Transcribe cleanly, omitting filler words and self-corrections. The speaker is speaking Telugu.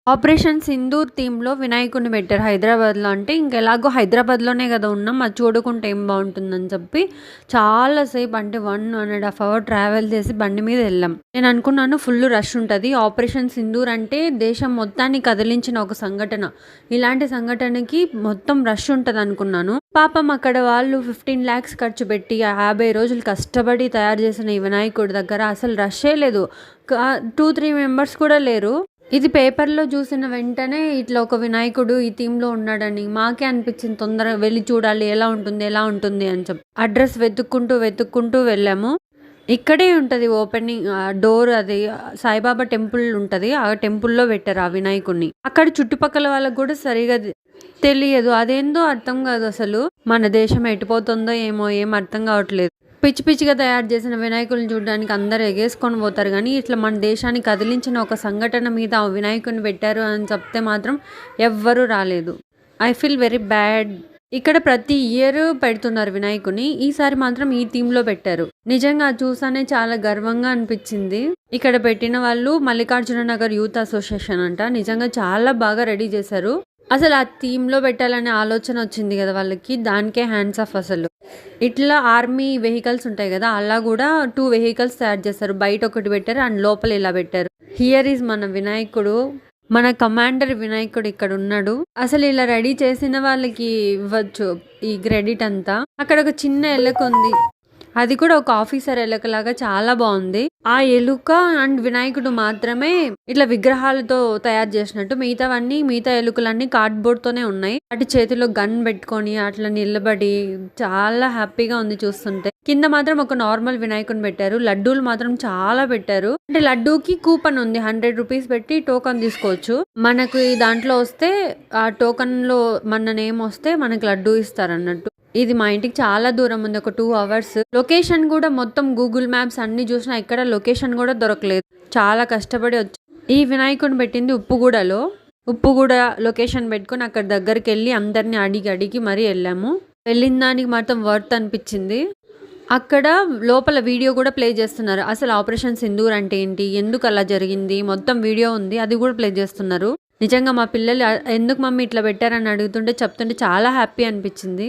ఆపరేషన్ సింధూర్ థీమ్‌లో వినాయకుడిని పెట్టారు హైదరాబాద్‌లో. అంటే ఇంకెలాగో హైదరాబాద్‌లోనే గదా ఉన్నాం. అది చూడకుంటే ఏం బావుంటుందని చెప్పి చాలా సేపు అంటే 1 ½ అవర్ ట్రావెల్ చేసి బండి మీద ఎళ్ళాం. నేను అనుకున్నాను ఫుల్ రష్ ఉంటది. ఆపరేషన్ సింధూర్ అంటే దేశం మొత్తాన్ని కదిలించిన ఒక సంఘటన. ఇలాంటి సంఘటనకి మొత్తం రష్ ఉంటదనుకున్నాను. పాపం అక్కడ వాళ్ళు 15,00,000 ఖర్చు పెట్టి 50 రోజులు కష్టపడి తయారు చేసిన ఈ వినాయకుడి దగ్గర అసలు రష్షే లేదు. 2, 3 మెంబర్స్ కూడా లేరు. ఇది పేపర్‌లో జూసిన వెంటనే ఇట్లా ఒక వినాయకుడు ఈ థీమ్‌లో ఉన్నాడని మాకే అనిపించింది తొందరగా వెళ్లి చూడాలి ఎలా ఉంటుంది, ఎలా ఉంటుంది అని చెప్పి. అడ్రెస్ వెతుక్కుంటూ వెళ్ళాము. ఇక్కడే ఉంటది ఓపెనింగ్ డోర్ అది సాయిబాబా టెంపుల్ ఉంటది. ఆ టెంపుల్‌లో పెట్టారు ఆ వినాయకుడిని. అక్కడ చుట్టుపక్కల వాళ్ళకి గూడా సరిగ్గా తెలియదు. అదేందో అర్థం గాదసలు. మన దేశం ఎటుపోతుందో ఏమో ఏం అర్థం గావట్లేదు. పిచ్చి పిచ్చిగా తయారు చేసిన వినాయకుడిని చూడడానికి అందరూ ఎగేసుకొని పోతారు గానీ, ఇట్లా మన దేశాన్ని కదిలించిన ఒక సంఘటన మీద ఆ వినాయకుడిని పెట్టారు అని చెప్తే మాత్రం ఎవ్వరూ రాలేదు. I feel very bad. ఇక్కడ ప్రతి ఇయర్ పెడుతున్నారు వినాయకుడిని. ఈసారి మాత్రం ఈ థీమ్‌లో పెట్టారు. నిజంగా అది చూసానే చాలా గర్వంగా అనిపించింది. ఇక్కడ పెట్టిన వాళ్ళు మల్లికార్జున నగర్ యూత్ అసోసియేషన్ అంట. నిజంగా చాలా బాగా రెడీ చేశారు. అసలు ఆ థీమ్‌లో పెట్టాలనే ఆలోచన వచ్చింది కదా వాళ్ళకి. దానికే హ్యాండ్స్ ఆఫ్ అసలు. ఇట్లా ఆర్మీ వెహికల్స్ ఉంటాయి కదా! అలా గూడా 2 వెహికల్స్ తయారు చేశారు. బయట ఒకటి పెట్టారు అండ్ లోపల ఇలా పెట్టారు. హియర్ ఈజ్ మన వినాయకుడు. మన కమాండర్ వినాయకుడు ఇక్కడున్నాడు. అసలు ఇలా రెడీ చేసిన వాళ్ళకి ఇవ్వచ్చు ఈ క్రెడిట్ అంతా. అక్కడ ఒక చిన్న ఎలుకుంది. అది కూడా ఒక ఆఫీసర్ ఎలుకలాగా చాలా బావుంది. ఆ ఎలుక అండ్ వినాయకుడు మాత్రమే ఇట్లా విగ్రహాలతో తయారు చేసినట్టు. మిగతా ఎలుకలన్నీ కార్డ్‌బోర్డ్‌తోనే ఉన్నాయి. వాటి చేతిలో గన్ పెట్టుకొని అట్లా నిలబడి చాలా హ్యాపీగా ఉంది చూస్తుంటే. కింద మాత్రం ఒక నార్మల్ వినాయకుడిని పెట్టారు. లడ్డూలు మాత్రం చాలా పెట్టారు. అంటే లడ్డూకి కూపన్ ఉంది. 100 రూపీస్ పెట్టి టోకెన్ తీసుకోవచ్చు. మనకు ఈ దాంట్లో వస్తే ఆ టోకెన్‌లో మన నేమ్ వస్తే మనకి లడ్డూ ఇస్తారన్నట్టు. ఇది మా ఇంటికి చాలా దూరం ఉంది. ఒక 2 అవర్స్. లొకేషన్ కూడా మొత్తం గూగుల్ మ్యాప్స్ అన్ని చూసినా ఎక్కడ లొకేషన్ కూడా దొరకలేదు. చాలా కష్టపడి ఈ వినాయకుడిని పెట్టింది ఉప్పుగూడలో. ఉప్పుగూడ లొకేషన్ పెట్టుకొని అక్కడ దగ్గరికెళ్ళి అందరిని అడిగి మరీ వెళ్ళాము. వెళ్ళిన దానికి మాత్రం వర్త్ అనిపించింది. అక్కడ లోపల వీడియో కూడా ప్లే చేస్తున్నారు. అసలు ఆపరేషన్ సింధూర్ అంటే ఏంటి? ఎందుకు అలా జరిగింది? మొత్తం వీడియో ఉంది. అది కూడా ప్లే చేస్తున్నారు. నిజంగా మా పిల్లలు ఎందుకు మమ్మీ ఇట్లా పెట్టారని అడుగుతుంటే చెప్తుంటే చాలా హ్యాపీ అనిపించింది.